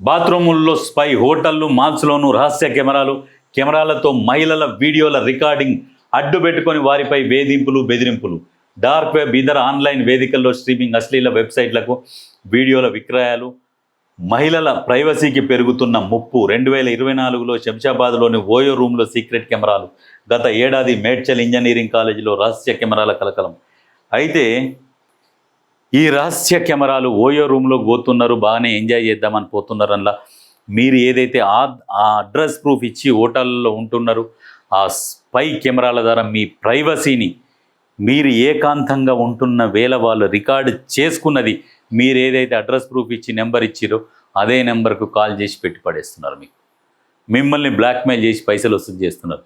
బాత్రూముల్లో spy, హోటళ్లు, మాల్స్లోనూ రహస్య కెమెరాలతో మహిళల వీడియోల రికార్డింగ్ అడ్డు పెట్టుకొని వారిపై వేధింపులు, బెదిరింపులు. డార్క్ వెబ్, ఇతర ఆన్లైన్ వేదికల్లో స్ట్రీమింగ్, అశ్లీల వెబ్సైట్లకు వీడియోల విక్రయాలు, మహిళల ప్రైవసీకి పెరుగుతున్న ముప్పు. 2024లో శంషాబాద్లోని ఓయో రూమ్లో సీక్రెట్ కెమెరాలు. గత ఏడాది మేడ్చల్ ఇంజనీరింగ్ కాలేజీలో రహస్య కెమెరాల కలకలం. అయితే ఈ రహస్య కెమెరాలు ఓయో రూమ్లో పోతున్నారు, బాగానే ఎంజాయ్ చేద్దామని పోతున్నారు. అందులో మీరు ఏదైతే ఆ అడ్రస్ ప్రూఫ్ ఇచ్చి హోటల్లో ఉంటున్నారు, ఆ స్పై కెమెరాల ద్వారా మీ ప్రైవసీని మీరు ఏకాంతంగా ఉంటున్న వేళ వాళ్ళు రికార్డు చేసుకున్నది, మీరు ఏదైతే అడ్రస్ ప్రూఫ్ ఇచ్చి నెంబర్ ఇచ్చిరో అదే నెంబర్కు కాల్ చేసి పెట్టి పడేస్తున్నారు. మిమ్మల్ని బ్లాక్మెయిల్ చేసి పైసలు వసూలు చేస్తున్నారు.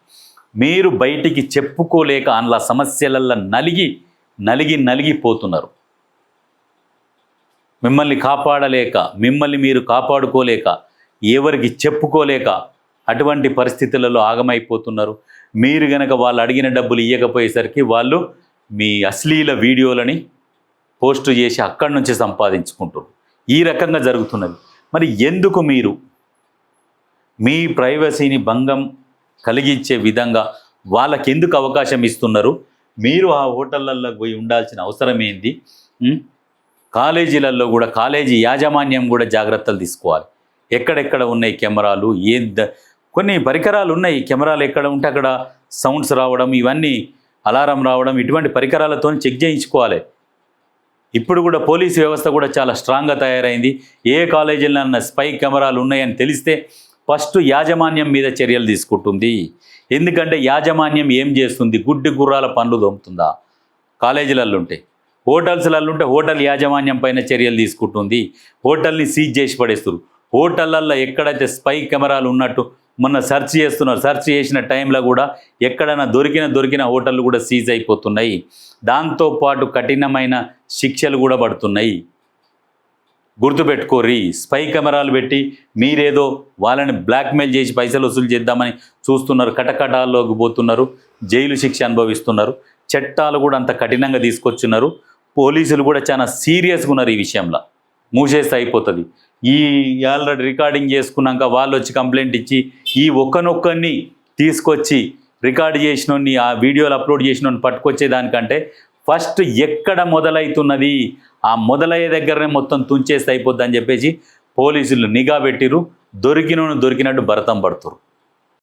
మీరు బయటికి చెప్పుకోలేక అందులో సమస్యలల్లో నలిగిపోతున్నారు. మిమ్మల్ని కాపాడలేక, మిమ్మల్ని మీరు కాపాడుకోలేక, ఎవరికి చెప్పుకోలేక అటువంటి పరిస్థితులలో ఆగమైపోతున్నారు. మీరు గనక వాళ్ళు అడిగిన డబ్బులు ఇవ్వకపోయేసరికి వాళ్ళు మీ అశ్లీల వీడియోలని పోస్టు చేసి అక్కడి నుంచి సంపాదించుకుంటారు. ఈ రకంగా జరుగుతున్నది. మరి ఎందుకు మీరు మీ ప్రైవసీని భంగం కలిగించే విధంగా వాళ్ళకి ఎందుకు అవకాశం ఇస్తున్నారు? మీరు ఆ హోటళ్ళల్లో పోయి ఉండాల్సిన అవసరం ఏంది? కాలేజీలలో కూడా కాలేజీ యాజమాన్యం కూడా జాగ్రత్తలు తీసుకోవాలి. ఎక్కడెక్కడ ఉన్నాయి కెమెరాలు, కొన్ని పరికరాలు ఉన్నాయి. కెమెరాలు ఎక్కడ ఉంటే అక్కడ సౌండ్స్ రావడం, ఇవన్నీ అలారం రావడం, ఇటువంటి పరికరాలతో చెక్ చేయించుకోవాలి. ఇప్పుడు కూడా పోలీసు వ్యవస్థ కూడా చాలా స్ట్రాంగ్గా తయారైంది. ఏ కాలేజీలన్నా స్పై కెమెరాలు ఉన్నాయని తెలిస్తే ఫస్ట్ యాజమాన్యం మీద చర్యలు తీసుకుంటుంది. ఎందుకంటే యాజమాన్యం ఏం చేస్తుంది? గుడ్డి గుర్రాల పనులు దొమ్ముతుందా? కాలేజీలలో ఉంటే, హోటల్స్లలో ఉంటే హోటల్ యాజమాన్యం పైన చర్యలు తీసుకుంటుంది. హోటల్ని సీజ్ చేసి పడేస్తారు. హోటళ్ళల్లో ఎక్కడైతే స్పై కెమెరాలు ఉన్నట్టు మొన్న సెర్చ్ చేస్తున్నారు, సెర్చ్ చేసిన టైంలో కూడా ఎక్కడైనా దొరికిన హోటళ్ళు కూడా సీజ్ అయిపోతున్నాయి. దాంతోపాటు కఠినమైన శిక్షలు కూడా పడుతున్నాయి. గుర్తుపెట్టుకోర్రి. స్పై కెమెరాలు పెట్టి మీరేదో వాళ్ళని బ్లాక్మెయిల్ చేసి పైసలు వసూలు చేద్దామని చూస్తున్నారు. కటకటాల్లోకి పోతున్నారు, జైలు శిక్ష అనుభవిస్తున్నారు. చట్టాలు కూడా అంత కఠినంగా తీసుకొచ్చున్నారు. పోలీసులు కూడా చాలా సీరియస్గా ఉన్నారు ఈ విషయంలో. మూసేస్తే అయిపోతుంది. ఈ ఆల్రెడీ రికార్డింగ్ చేసుకున్నాక వాళ్ళు వచ్చి కంప్లైంట్ ఇచ్చి ఈ ఒక్కనొక్కరిని తీసుకొచ్చి రికార్డు చేసినోడిని, ఆ వీడియోలు అప్లోడ్ చేసినోడిని పట్టుకొచ్చే దానికంటే ఫస్ట్ ఎక్కడ మొదలవుతున్నది ఆ మొదలయ్యే దగ్గరనే మొత్తం తుంచేస్తే అయిపోద్ది అని చెప్పేసి పోలీసులు నిఘా పెట్టిరు. దొరికినట్టు భరతం పడుతురు.